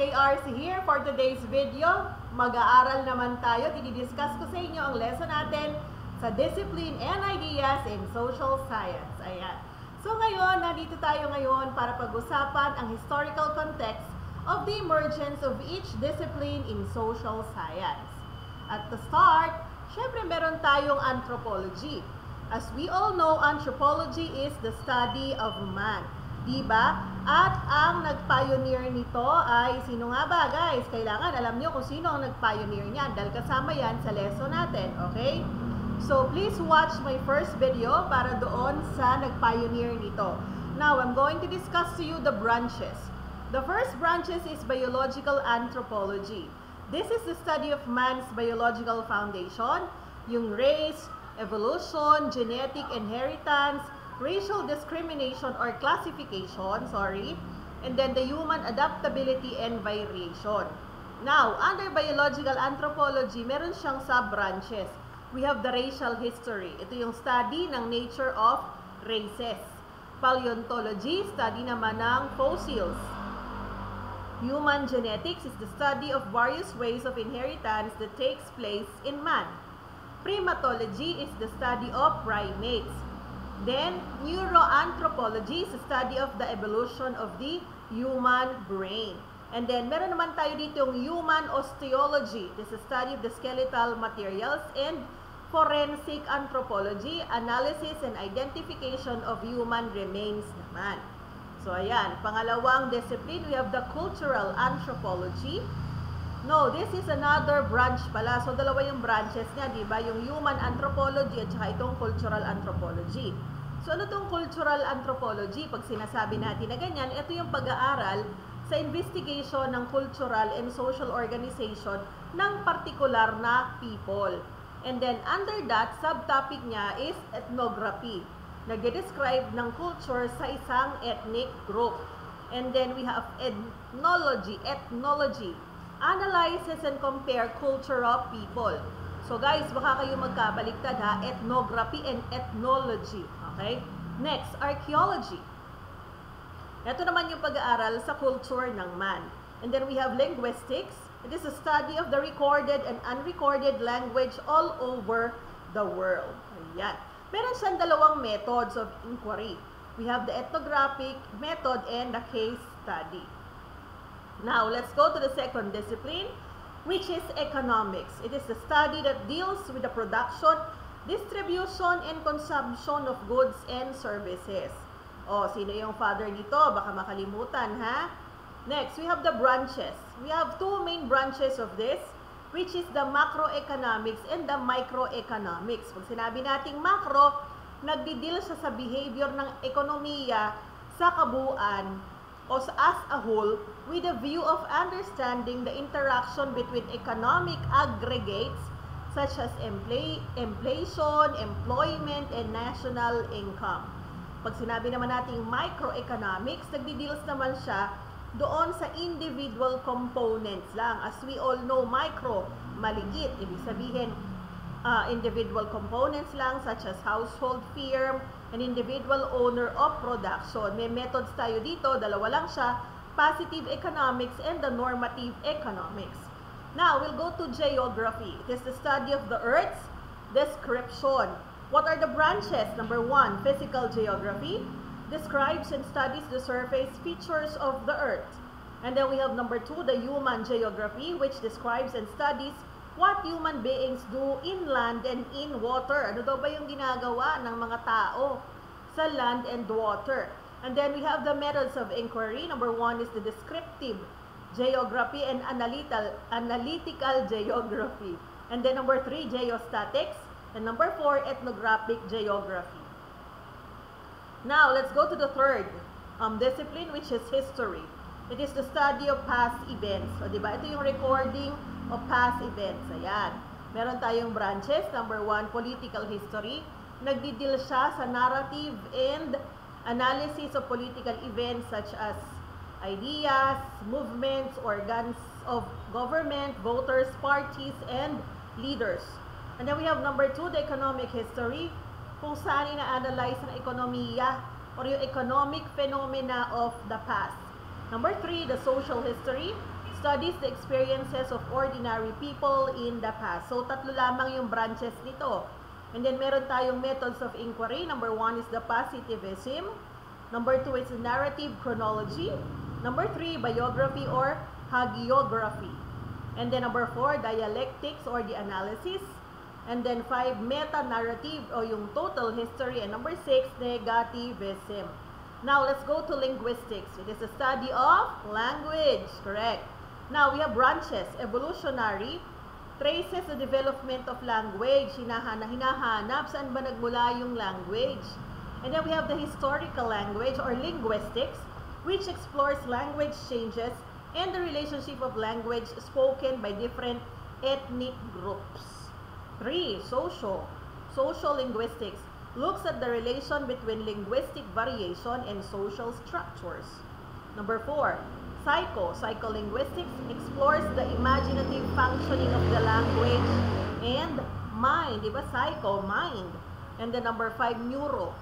JRC here for today's video. Mag-aaral naman tayo. Didiscuss ko sa inyo ang lesson natin sa Discipline and Ideas in Social Science. Ayan. So ngayon, nandito tayo ngayon para pag-usapan ang historical context of the emergence of each discipline in social science. At the start, syempre meron tayong anthropology. As we all know, anthropology is the study of man. Diba? At ang nag-pioneer nito ay sino nga ba, guys? Kailangan alam nyo kung sino ang nag-pioneer niyan dahil kasama yan sa lesson natin, okay? So, please watch my first video para doon sa nag-pioneer nito. Now, I'm going to discuss to you the branches. The first branches is biological anthropology. This is the study of man's biological foundation, yung race, evolution, genetic inheritance, racial discrimination or classification, and then the human adaptability and variation. Now, under biological anthropology, meron siyang sub-branches. We have the racial history. Ito yung study ng nature of races. Paleontology, study naman ng fossils. Human genetics is the study of various ways of inheritance that takes place in man. Primatology is the study of primates. Then, neuroanthropology is the study of the evolution of the human brain. And then, meron naman tayo dito yung human osteology. This is the study of the skeletal materials. And forensic anthropology, analysis and identification of human remains naman. So, ayan. Pangalawang discipline, we have the cultural anthropology. No, this is another branch pala. So, dalawa yung branches niya, di ba? Yung human anthropology at saka itong cultural anthropology. So, ano itong cultural anthropology? Pag sinasabi natin na ganyan, ito yung pag-aaral sa investigation ng cultural and social organization ng particular na people. And then, under that, subtopic niya is ethnography. Nag-describe ng culture sa isang ethnic group. And then, we have ethnology. Analyzes and compare culture of people. So guys, baka kayo magkabaliktad ha, ethnography and ethnology. Okay? Next, archaeology. Ito naman yung pag-aaral sa culture ng man. And then we have linguistics. It is a study of the recorded and unrecorded language all over the world. Ayan. Meron siyang dalawang methods of inquiry. We have the ethnographic method and the case study. Now, let's go to the second discipline, which is economics. It is the study that deals with the production, distribution, and consumption of goods and services. O, sino yung father nito? Baka makalimutan, ha? Next, we have the branches. We have two main branches of this, which is the macroeconomics and the microeconomics. Pag sinabi nating macro, nagdidil siya sa behavior ng ekonomiya sa kabuuan o as a whole with a view of understanding the interaction between economic aggregates such as inflation, employment, and national income. Pag sinabi naman natin microeconomics, nagdi-deals naman siya doon sa individual components lang. As we all know, micro, maliit. Ibig sabihin, individual components lang such as household firm, an individual owner of production. May methods tayo dito, dalawa lang siya, positive economics and the normative economics. Now, we'll go to geography. It is the study of the Earth's description. What are the branches? Number one, physical geography. Describes and studies the surface features of the Earth. And then we have number two, the human geography, which describes and studies what human beings do in land and in water. Ano daw ba yung ginagawa ng mga tao sa land and water? And then we have the methods of inquiry. Number one is the descriptive geography and analytical geography. And then number three, geostatics. And number four, ethnographic geography. Now, let's go to the third discipline, which is history. It is the study of past events. So, diba? Ito yung recording of past events. Ayan. Meron tayong branches. Number one, political history. Nagdidil siya sa narrative and analysis of political events such as ideas, movements, organs of government, voters, parties, and leaders. And then we have number two, the economic history, kung saan ina-analyze ng ekonomiya or yung economic phenomena of the past. Number 3, the social history. Studies the experiences of ordinary people in the past. So, tatlo lamang yung branches nito. And then, meron tayong methods of inquiry. Number 1 is the positivism. Number 2 is narrative chronology. Number 3, biography or hagiography. And then, number 4, dialectics or the analysis. And then 5, meta-narrative o yung total history. And number 6, negativism. Now, let's go to linguistics. It is a study of language. Correct. Now, we have branches. Evolutionary traces the development of language. Hinahanap saan ba nagmula yung language. And then we have the historical language or linguistics, which explores language changes and the relationship of language spoken by different ethnic groups. 3, social linguistics looks at the relation between linguistic variation and social structures. Number 4, psycholinguistics explores the imaginative functioning of the language and mind. Diba? Psycho, mind. And then number 5, neuro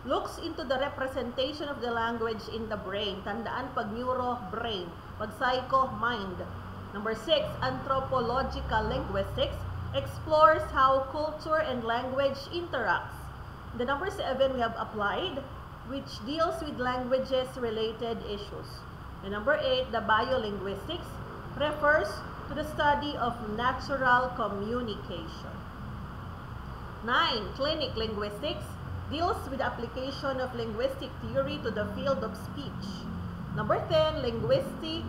looks into the representation of the language in the brain. Tandaan, pag neuro, brain. Pag psycho, mind. Number 6, anthropological linguistics explores how culture and language interacts. The number 7, we have applied, which deals with languages-related issues. And number 8, the biolinguistics refers to the study of natural communication. 9, clinic linguistics deals with the application of linguistic theory to the field of speech. Number 10, linguistic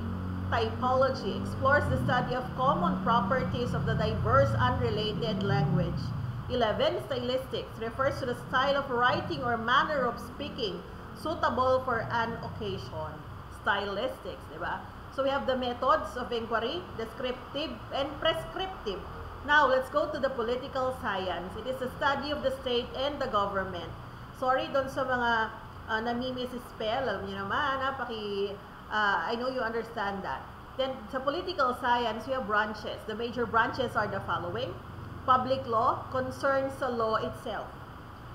typology explores the study of common properties of the diverse unrelated language. 11, stylistics refers to the style of writing or manner of speaking suitable for an occasion. Stylistics, diba? So we have the methods of inquiry, descriptive and prescriptive. Now, let's go to the political science. It is a study of the state and the government. Sorry doon sa mga namimiss-spell. Alam niyo naman, I know you understand that. Then, sa political science, we have branches. The major branches are the following. Public law concerns sa law itself.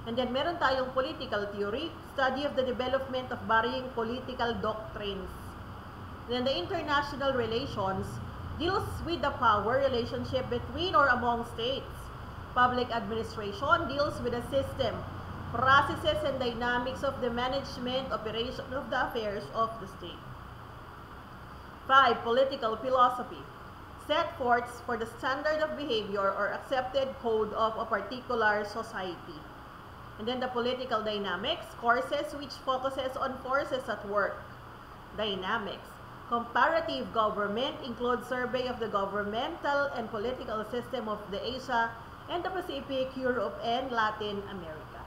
And then, meron tayong political theory, study of the development of varying political doctrines. Then, the international relations deals with the power relationship between or among states. Public administration deals with the system, processes, and dynamics of the management, operation of the affairs of the state. 5, political philosophy set forth for the standard of behavior or accepted code of a particular society. And then the political dynamics, courses which focuses on forces at work. Dynamics. Comparative government includes survey of the governmental and political system of the Asia and the Pacific, Europe, and Latin America.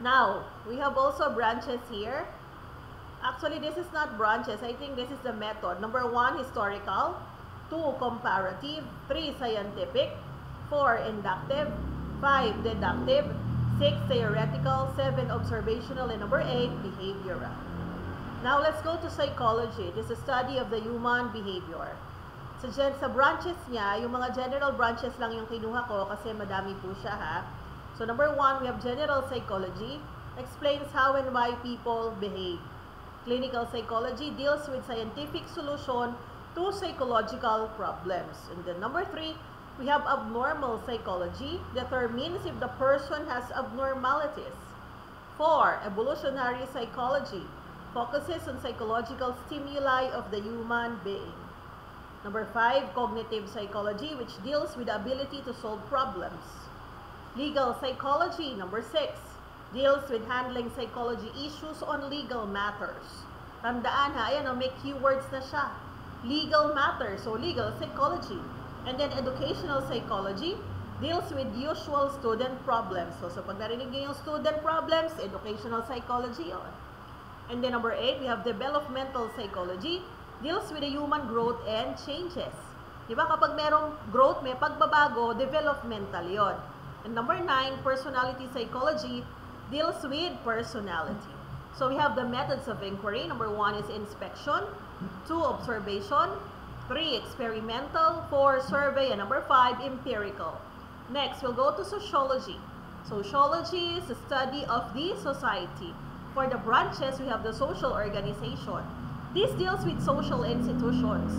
Now, we have also branches here. Actually, this is not branches. I think this is the method. Number 1, historical. 2, comparative. 3, scientific. 4, inductive. 5, deductive. 6, theoretical. 7, observational. And number 8, behavioral. Now, let's go to psychology. This is a study of the human behavior. So, sa branches niya, yung mga general branches lang yung kinuha ko kasi madami po siya, ha? So, number 1, we have general psychology. Explains how and why people behave. Clinical psychology deals with scientific solution to psychological problems. And then number 3, we have abnormal psychology. Determines if the person has abnormalities. 4, evolutionary psychology. Focuses on psychological stimuli of the human being. Number 5, cognitive psychology, which deals with the ability to solve problems. Legal psychology, number 6, deals with handling psychology issues on legal matters. Tandaan ha, ayan o, may keywords na siya. Legal matters, so legal psychology. And then educational psychology deals with usual student problems. So pag narinig niyo yung student problems, educational psychology yun. And then number 8, we have developmental psychology, deals with the human growth and changes. Diba kapag merong growth, may pagbabago, developmental yon. And number 9, personality psychology, deals with personality. So we have the methods of inquiry. Number 1 is inspection, 2, observation, 3, experimental, 4, survey, and number 5, empirical. Next, we'll go to sociology. Sociology is the study of the society. For the branches, we have the social organization. This deals with social institutions,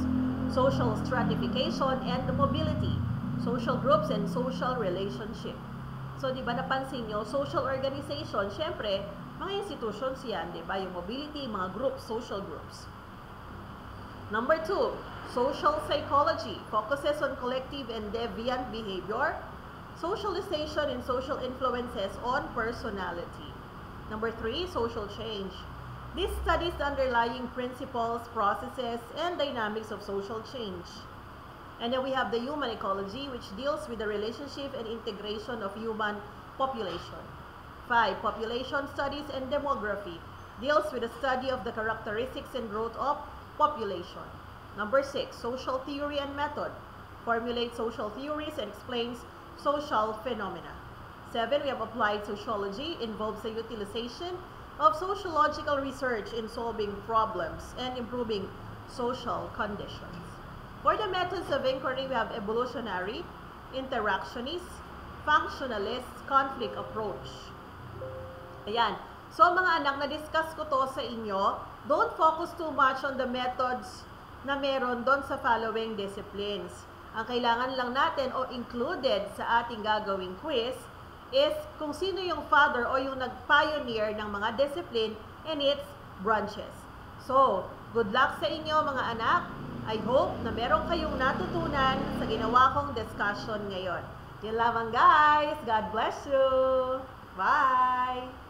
social stratification, and the mobility, social groups, and social relationship. So, di ba napansin nyo, social organization, syempre, mga institutions yan, di ba? Yung mobility, mga groups, social groups. Number 2, social psychology focuses on collective and deviant behavior, socialization, and social influences on personality. Number 3, social change. This studies the underlying principles, processes, and dynamics of social change. And then we have the human ecology, which deals with the relationship and integration of human population. 5, population studies and demography deals with the study of the characteristics and growth of population. Number 6, social theory and method formulates social theories and explains social phenomena. 7, we have applied sociology, involves the utilization of sociological research in solving problems and improving social conditions. For the methods of inquiry, we have evolutionary, interactionist, functionalist, conflict approach. Ayan. So, mga anak, na-discuss ko to sa inyo. Don't focus too much on the methods na meron doon sa following disciplines. Ang kailangan lang natin o included sa ating gagawing quiz is kung sino yung father o yung nag-pioneer ng mga discipline and its branches. So, good luck sa inyo mga anak. I hope na meron kayong natutunan sa ginawa kong discussion ngayon. Yun lamang guys. God bless you. Bye!